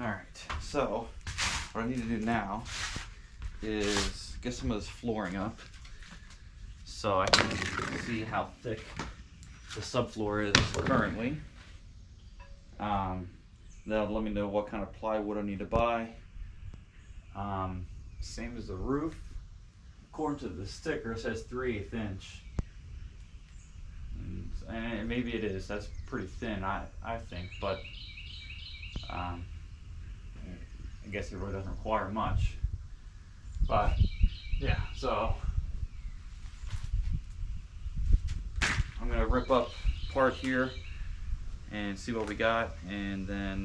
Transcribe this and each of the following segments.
Alright, so what I need to do now is get some of this flooring up so I can see how thick the subfloor is currently. That'll let me know what kind of plywood I need to buy. Same as the roof. According to the sticker, it says 3/8 inch. And maybe it is. That's pretty thin, I think, but I guess it really doesn't require much. But yeah, so I'm gonna rip up part here and see what we got, and then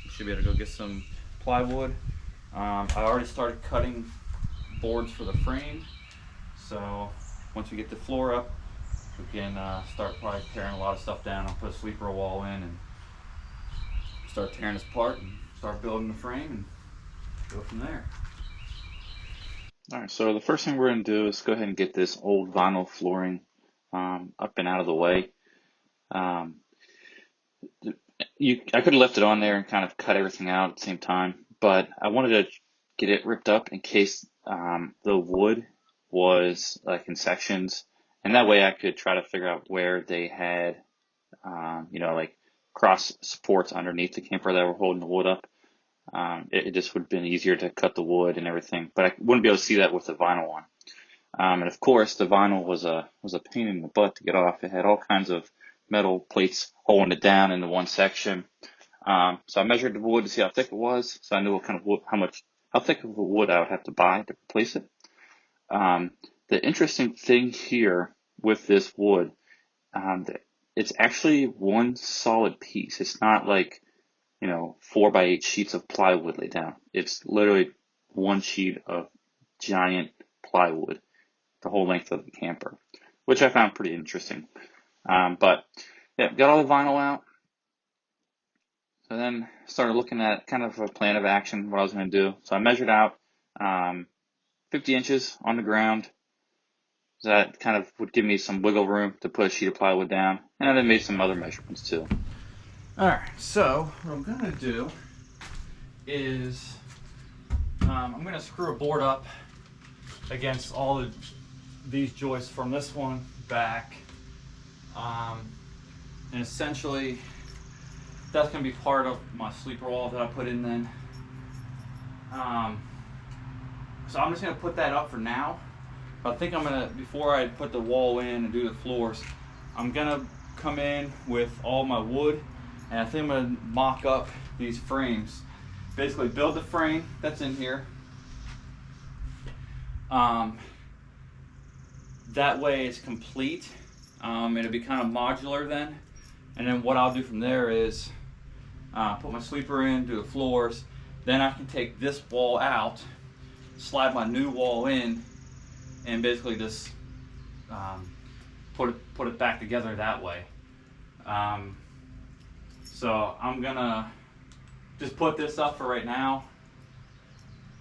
we should be able to go get some plywood. I already started cutting boards for the frame, so once we get the floor up, we can start probably tearing a lot of stuff down. I'll put a sleeper wall in and start tearing this apart and start building the frame and go from there. Alright, so the first thing we're going to do is go ahead and get this old vinyl flooring up and out of the way. I could have left it on there and kind of cut everything out at the same time, but I wanted to get it ripped up in case the wood was like in sections, and that way I could try to figure out where they had like cross supports underneath the camper that were holding the wood up. It just would have been easier to cut the wood and everything, but I wouldn't be able to see that with the vinyl one. And of course, the vinyl was a pain in the butt to get off. It had all kinds of metal plates holding it down into one section. So I measured the wood to see how thick it was, so I knew what kind of wood, how thick of a wood I would have to buy to replace it. The interesting thing here with this wood, it's actually one solid piece. It's not like 4x8 sheets of plywood laid down. It's literally one sheet of giant plywood, the whole length of the camper, which I found pretty interesting. But yeah, got all the vinyl out. So then started looking at kind of a plan of action, what I was going to do. So I measured out 50 inches on the ground. So that kind of would give me some wiggle room to put a sheet of plywood down. And I then made some other measurements too. Alright, so what I'm going to do is I'm going to screw a board up against all of these joists from this one back. And essentially that's going to be part of my sleeper wall that I put in then. So I'm just going to put that up for now. But I think I'm going to, before I put the wall in and do the floors, I'm going to come in with all my wood, and I think I'm going to mock up these frames. Basically build the frame that's in here. That way it's complete. It'll be kind of modular then. And then what I'll do from there is put my sleeper in, do the floors. Then I can take this wall out, slide my new wall in, and basically just put it back together that way. So I'm gonna just put this up for right now,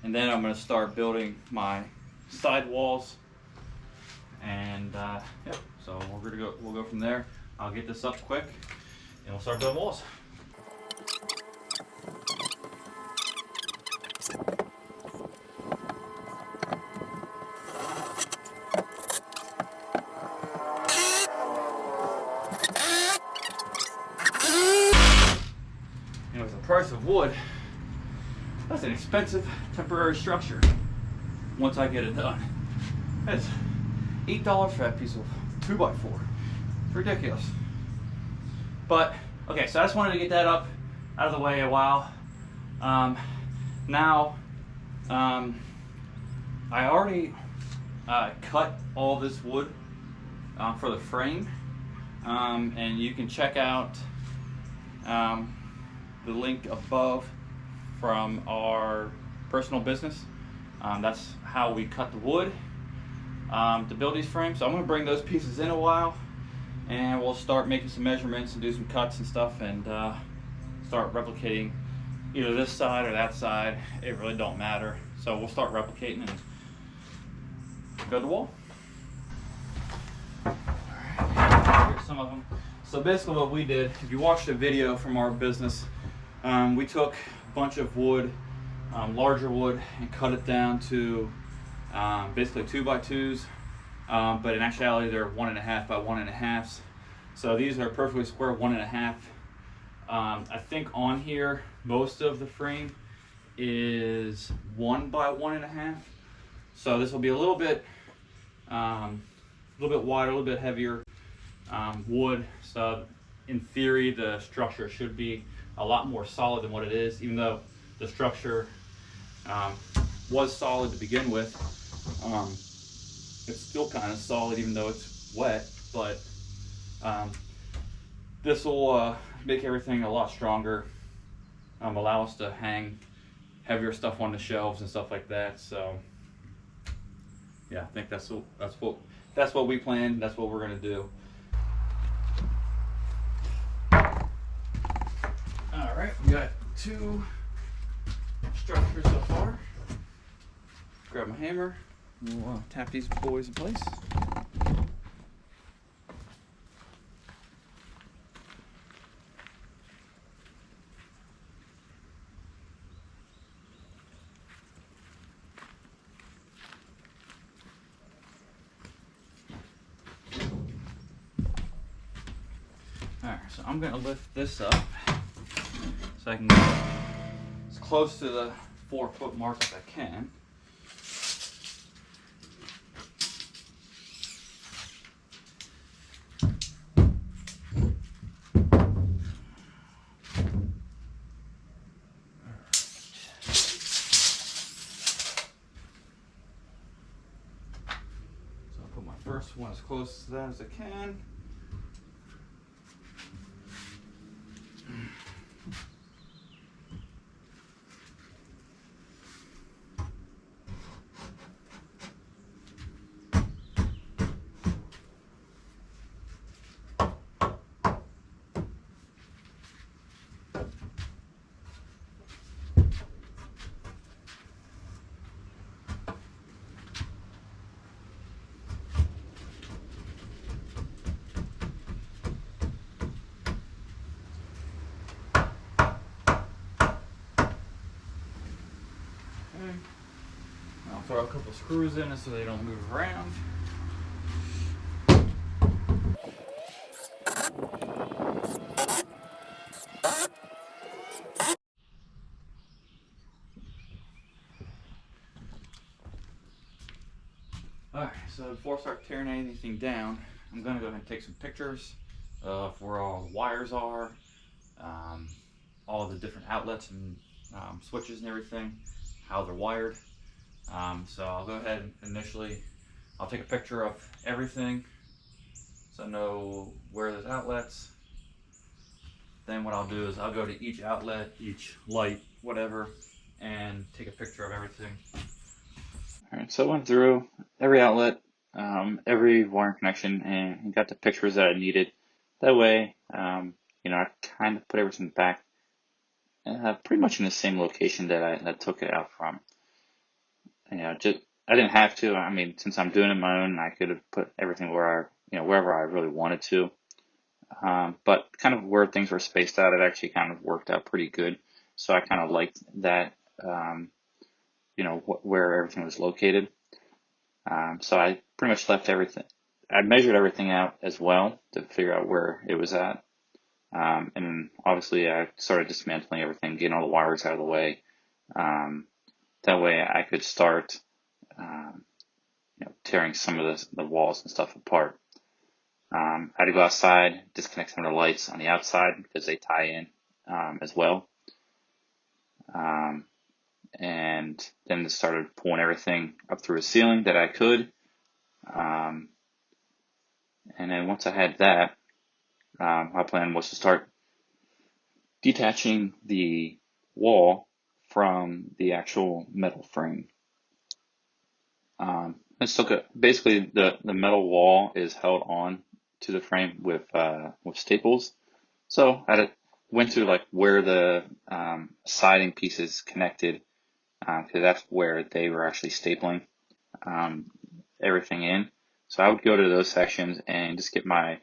and then I'm gonna start building my side walls. And yep. So we'll go from there. I'll get this up quick, and we'll start building walls. With the price of wood, that's an expensive temporary structure. Once I get it done, it's $8 for that piece of 2x4. It's ridiculous. But okay, so I just wanted to get that up out of the way a while. Now I already cut all this wood for the frame, and you can check out the link above from our personal business. That's how we cut the wood to build these frames. So I'm going to bring those pieces in a while, and we'll start making some measurements and do some cuts and stuff, and start replicating either this side or that side. It really don't matter. So we'll start replicating and build the wall. Alright, here's some of them. So basically what we did, if you watched a video from our business, we took bunch of wood, larger wood, and cut it down to basically 2x2s. But in actuality, they're 1.5 by 1.5s. So these are perfectly square 1.5. I think on here, most of the frame is 1 by 1.5. So this will be a little bit wider, a little bit heavier wood. So in theory, the structure should be a lot more solid than what it is, even though the structure was solid to begin with. It's still kind of solid even though it's wet, but this will make everything a lot stronger, allow us to hang heavier stuff on the shelves and stuff like that. So yeah, I think that's what we planned. That's what we're gonna do. All right, we got 2 structures so far. Grab my hammer. We'll tap these boys in place. Alright, so I'm going to lift this up so I can get as close to the 4-foot mark as I can. So I'll put my first one as close to that as I can. I'll throw a couple screws in it so they don't move around. Alright, so before I start tearing anything down, I'm going to go ahead and take some pictures of where all the wires are, all the different outlets and switches and everything, how they're wired. So I'll go ahead and initially, I'll take a picture of everything so I know where there's outlets. Then what I'll do is I'll go to each outlet, each light, whatever, and take a picture of everything. Alright, so I went through every outlet, every wiring connection, and got the pictures that I needed. That way, I kind of put everything back pretty much in the same location that I took it out from. I didn't have to. I mean, since I'm doing it my own, I could have put everything wherever I really wanted to. But kind of where things were spaced out, it actually kind of worked out pretty good. So I kind of liked that, where everything was located. So I pretty much left everything. I measured everything out as well to figure out where it was at. And obviously I started dismantling everything, getting all the wires out of the way. That way I could start, tearing some of the walls and stuff apart. I had to go outside, disconnect some of the lights on the outside because they tie in as well. And then started pulling everything up through the ceiling that I could. And then once I had that, my plan was to start detaching the wall from the actual metal frame. Basically the metal wall is held on to the frame with staples. So I went to where the siding pieces connected, because that's where they were actually stapling everything in. So I would go to those sections and just get my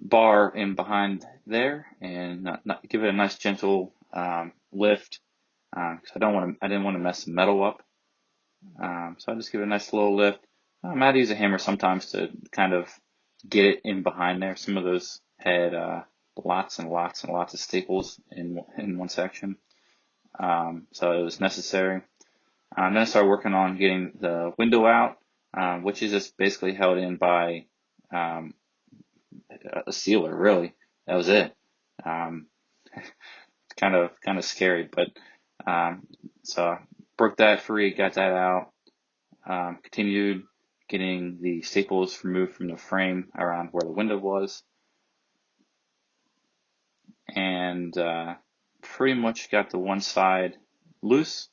bar in behind there and not give it a nice gentle lift because I didn't want to mess the metal up. So I just give it a nice little lift. I might use a hammer sometimes to kind of get it in behind there. Some of those had lots and lots and lots of staples in one section, so it was necessary. Then I started working on getting the window out, which is just basically held in by um, a sealer. Really, that was it. Um, kind of scary, but so I broke that free, got that out. Continued getting the staples removed from the frame around where the window was, and pretty much got the one side loose.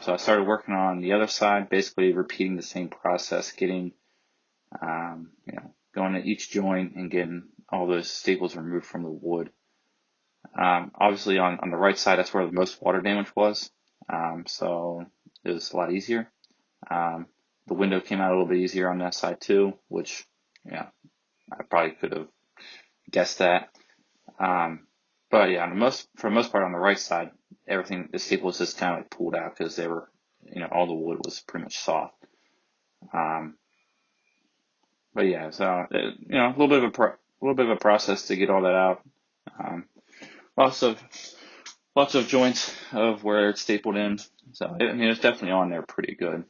So I started working on the other side, basically repeating the same process, getting, going to each joint and getting all those staples removed from the wood. Obviously on the right side, that's where the most water damage was. So it was a lot easier. The window came out a little bit easier on that side too, which, yeah, I probably could have guessed that. But yeah, for the most part on the right side, the staples just kind of like pulled out because they were, all the wood was pretty much soft. But yeah, so a little bit of a process to get all that out. Um, lots of joints of where it's stapled in. So it's definitely on there pretty good.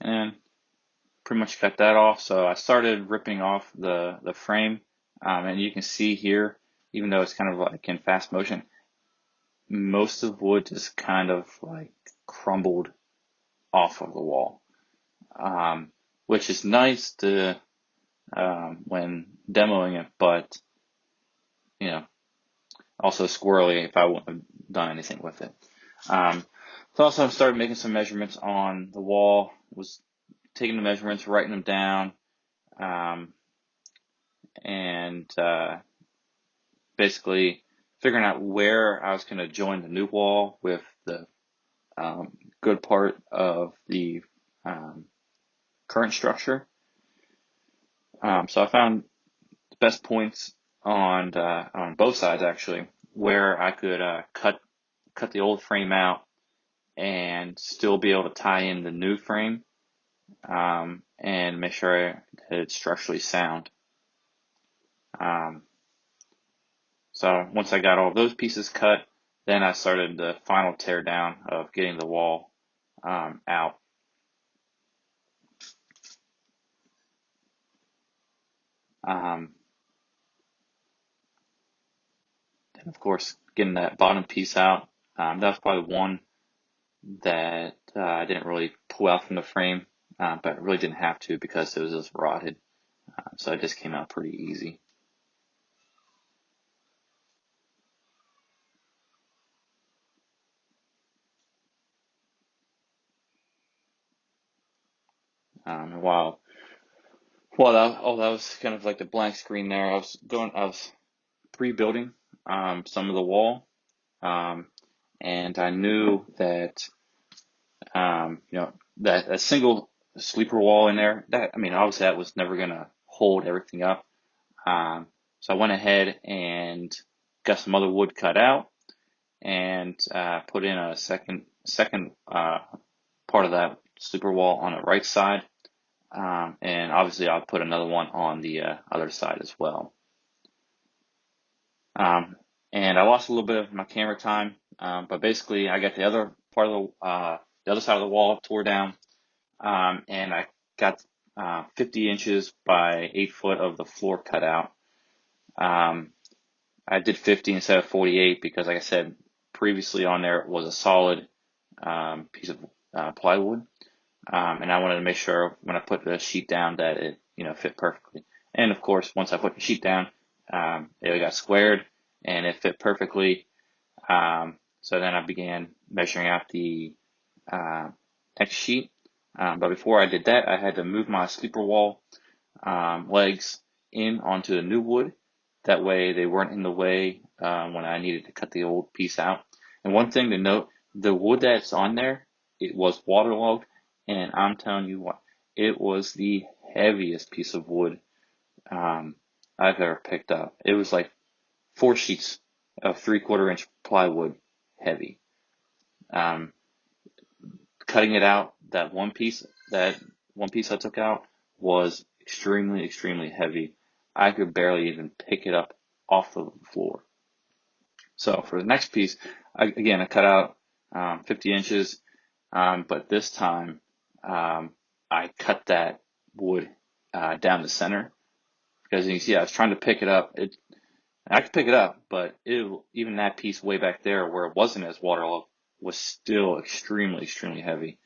And pretty much got that off. So I started ripping off the frame, and you can see here, even though it's kind of like in fast motion, most of the wood just kind of like crumbled off of the wall, which is nice to when demoing it, but also squirrely if I wouldn't have done anything with it. So also I started making some measurements on the wall, was taking the measurements, writing them down, and basically figuring out where I was going to join the new wall with the good part of the current structure. So I found the best points on both sides actually, where I could cut the old frame out and still be able to tie in the new frame, and make sure that it's structurally sound. So once I got all those pieces cut, then I started the final tear down of getting the wall out. And of course, getting that bottom piece out. That was probably one that I didn't really pull out from the frame, but I really didn't have to because it was just rotted. So it just came out pretty easy. And while that was kind of like the blank screen there, I was pre-building some of the wall, and I knew that that a single sleeper wall in there, obviously that was never gonna hold everything up. So I went ahead and got some other wood cut out and put in a second part of that sleeper wall on the right side. And obviously I'll put another one on the other side as well. And I lost a little bit of my camera time, but basically I got the other part of the other side of the wall tore down, and I got 50 inches by 8 foot of the floor cut out. I did 50 instead of 48 because, like I said previously on there, it was a solid piece of plywood. And I wanted to make sure when I put the sheet down that it, fit perfectly. And of course, once I put the sheet down, it got squared and it fit perfectly. So then I began measuring out the next sheet. But before I did that, I had to move my sleeper wall legs in onto the new wood. That way they weren't in the way when I needed to cut the old piece out. And one thing to note, the wood that's on there, it was waterlogged. And I'm telling you what, it was the heaviest piece of wood I've ever picked up. It was like 4 sheets of 3/4 inch plywood heavy. Cutting it out, that one piece I took out was extremely, extremely heavy. I could barely even pick it up off the floor. So for the next piece, I cut out 50 inches, but this time I cut that wood down the center, because you can see I was trying to pick it up. I could pick it up, but even that piece way back there where it wasn't as waterlogged was still extremely, extremely heavy.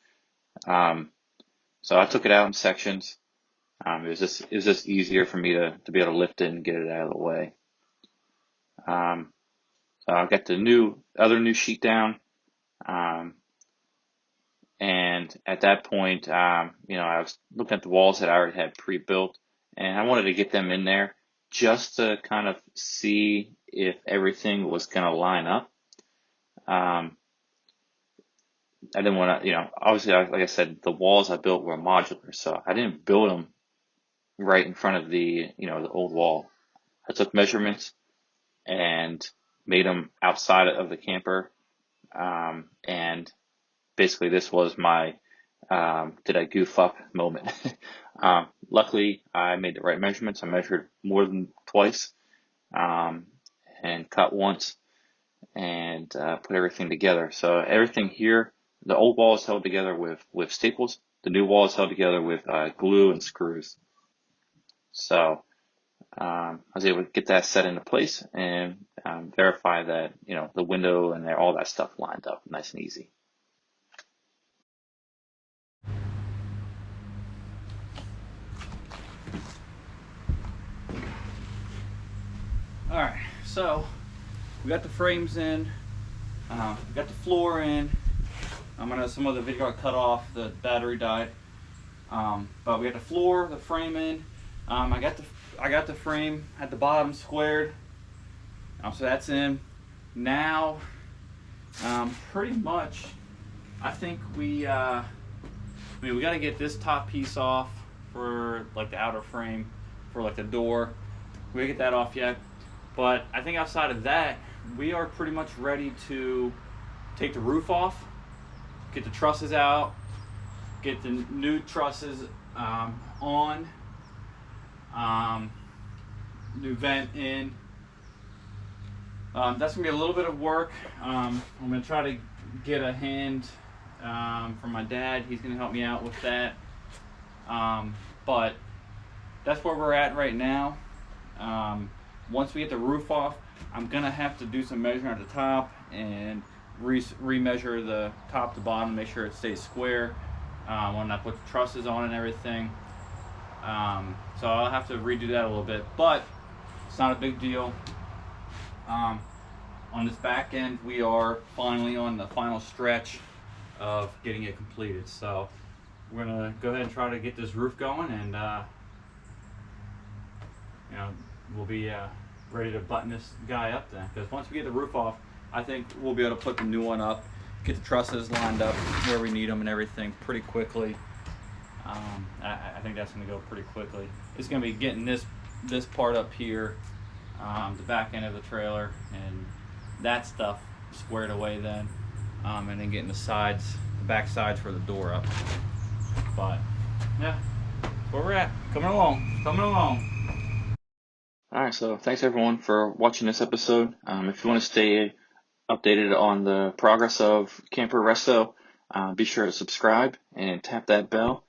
So I took it out in sections. It was just easier for me to be able to lift it and get it out of the way. So I got the other new sheet down. And at that point, I was looking at the walls that I already had pre-built, and I wanted to get them in there just to kind of see if everything was going to line up. I didn't want to, obviously, like I said, the walls I built were modular, so I didn't build them right in front of the old wall. I took measurements and made them outside of the camper, and basically this was my did I goof up moment. Luckily, I made the right measurements. I measured more than twice, and cut once, and put everything together. So everything here, the old wall is held together with staples. The new wall is held together with glue and screws. So I was able to get that set into place and verify that the window and all that stuff lined up nice and easy. All right, so we got the frames in, we got the floor in. Some of the video got cut off, the battery died. But we got the floor, the frame in. I got the frame at the bottom squared. So that's in. Now, pretty much, I think we got to get this top piece off for like the outer frame for like the door. We didn't get that off yet. But I think outside of that, we are pretty much ready to take the roof off, get the trusses out, get the new trusses on, new vent in. That's gonna be a little bit of work. I'm gonna try to get a hand from my dad. He's gonna help me out with that. But that's where we're at right now. Once we get the roof off, I'm gonna have to do some measuring at the top and re-measure the top to bottom, make sure it stays square when I put the trusses on and everything. So I'll have to redo that a little bit, but it's not a big deal. On this back end, we are finally on the final stretch of getting it completed. So we're gonna go ahead and try to get this roof going, and we'll be ready to button this guy up then. Because once we get the roof off, I think we'll be able to put the new one up, get the trusses lined up where we need them and everything pretty quickly. I think that's going to go pretty quickly. It's going to be getting this part up here, the back end of the trailer, and that stuff squared away then, and then getting the back sides for the door up. But yeah, that's where we're at. Coming along. All right, so thanks everyone for watching this episode. If you want to stay updated on the progress of Camper Resto, be sure to subscribe and tap that bell.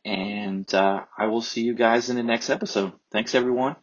And I will see you guys in the next episode. Thanks everyone.